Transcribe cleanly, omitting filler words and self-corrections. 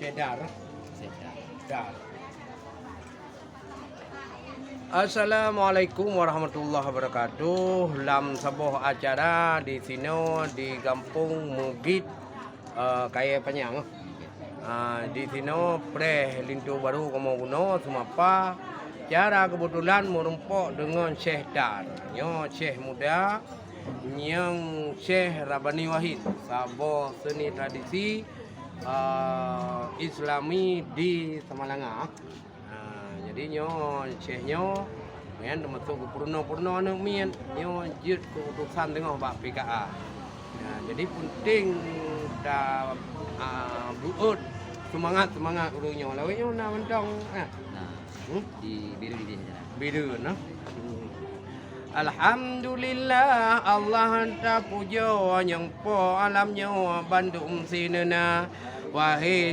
Sedar. Sedap. Assalamualaikum warahmatullahi wabarakatuh. Lam sebuah acara di sini di Kampung Mugit Kaya Penyang. Di sini pre lintu baru Komoguno Sumapa. Cara kebetulan merumpuk dengan Syekh Dar. Nyo Syekh muda yang Syekh Rabani Wahid. Sabo seni tradisi Islami di Samalanga. Jadi nyo Syekhnya men termasuk purna-purna nak mien nyo jut keputusan tengah bak PKA. Jadi penting dah buut semangat urunya. Lawe nyo nak mentong Di biru di sini. biru nah. Alhamdulillah Allah ta puja yang po alamnya Bandung sinena wahai